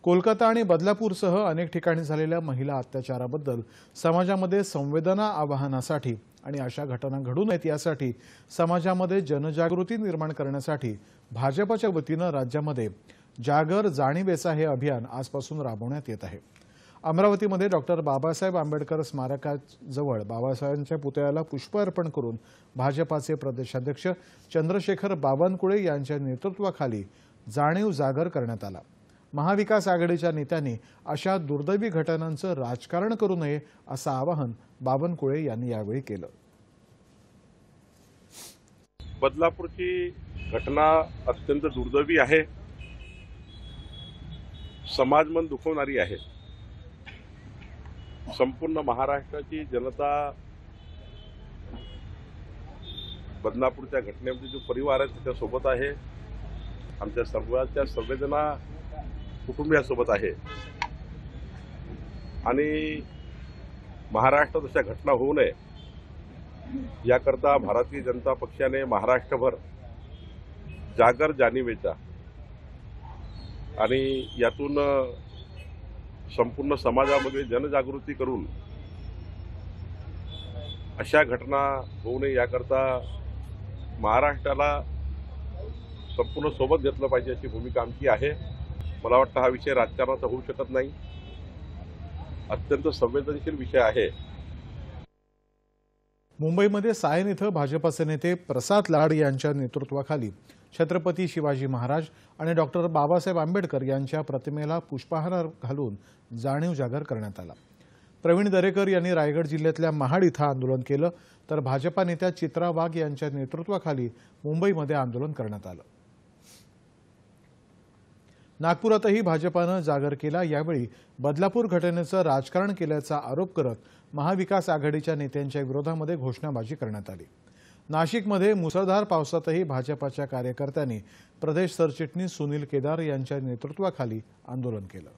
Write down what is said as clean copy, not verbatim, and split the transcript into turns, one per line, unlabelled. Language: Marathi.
कोलकाता आणि बदलापूरसह अनेक ठिकाणी झालेल्या महिला अत्याचाराबद्दल समाजामध्ये संवेदना आवाहनासाठी आणि अशा घटना घडू नयेत यासाठी समाजामध्ये जनजागृती निर्माण करण्यासाठी भाजपच्या वतीने राज्यामध्ये जागर जाणीवेचा हे अभियान आजपासून राबवण्यात येत आहे। अमरावतीमध्ये डॉक्टर बाबासाहेब आंबेडकर स्मारकाजवळ बाबासाहेबांच्या पुतळ्याला पुष्प अर्पण करून भाजपाचे प्रदेशाध्यक्ष चंद्रशेखर बावनकुळे यांच्या नेतृत्वाखाली जाणीव जागर करण्यात आला। महाविकास आघाडीच्या नेत्यांनी अशा दुर्दैवी घटनांचं राजकारण करू नये असं आवाहन बावनकुळे यांनी यावेळी केलं।
बदलापूरची घटना अत्यंत दुर्दैवी आहे, समाज मन दुखवणारी आहे। संपूर्ण महाराष्ट्राची जनता बदलापूरच्या घटनेमध्ये जो परिवार आहे त्याच्या सोबत आहे, आमच्या सर्वांच्या संवेदना कुटुंबियांसोबत आहे आणि महाराष्ट्रात अशा घटना होऊ नये याकरता भारतीय जनता पक्षाने महाराष्ट्रभर जागर जाणीवेचा आणि यातून संपूर्ण समाजामध्ये जनजागृती करून अशा घटना होऊ नये याकरता महाराष्ट्राला संपूर्ण सोबत घेतलं पाहिजे अशी भूमिका आमची आहे। मला वाटतं हा विषय राजकारणाचा होऊ शकत नाही, अत्यंत संवेदनशील विषय आहे।
मुंबईमध्ये सायन इथं भाजपचे नेते प्रसाद लाड यांच्या नेतृत्वाखाली छत्रपती शिवाजी महाराज आणि डॉक्टर बाबासाहेब आंबेडकर यांच्या प्रतिमेला पुष्पहार घालून जाणीव जागर करण्यात आला। प्रवीण दरेकर यांनी रायगड जिल्ह्यातल्या महाड इथं आंदोलन केलं, तर भाजपा नेत्या चित्रा वाघ यांच्या नेतृत्वाखाली मुंबईमध्ये आंदोलन करण्यात आलं। नागपुरातही भाजपानं जागर केला। यावेळी बदलापूर घटनेचं राजकारण केल्याचा आरोप करत महाविकास आघाडीच्या नेत्यांच्या विरोधामध्ये घोषणाबाजी करण्यात आली। नाशिकमध्ये मुसळधार पावसातही भाजपाच्या कार्यकर्त्यांनी प्रदेश सरचिटणीस सुनील केदार यांच्या नेतृत्वाखाली आंदोलन केलं।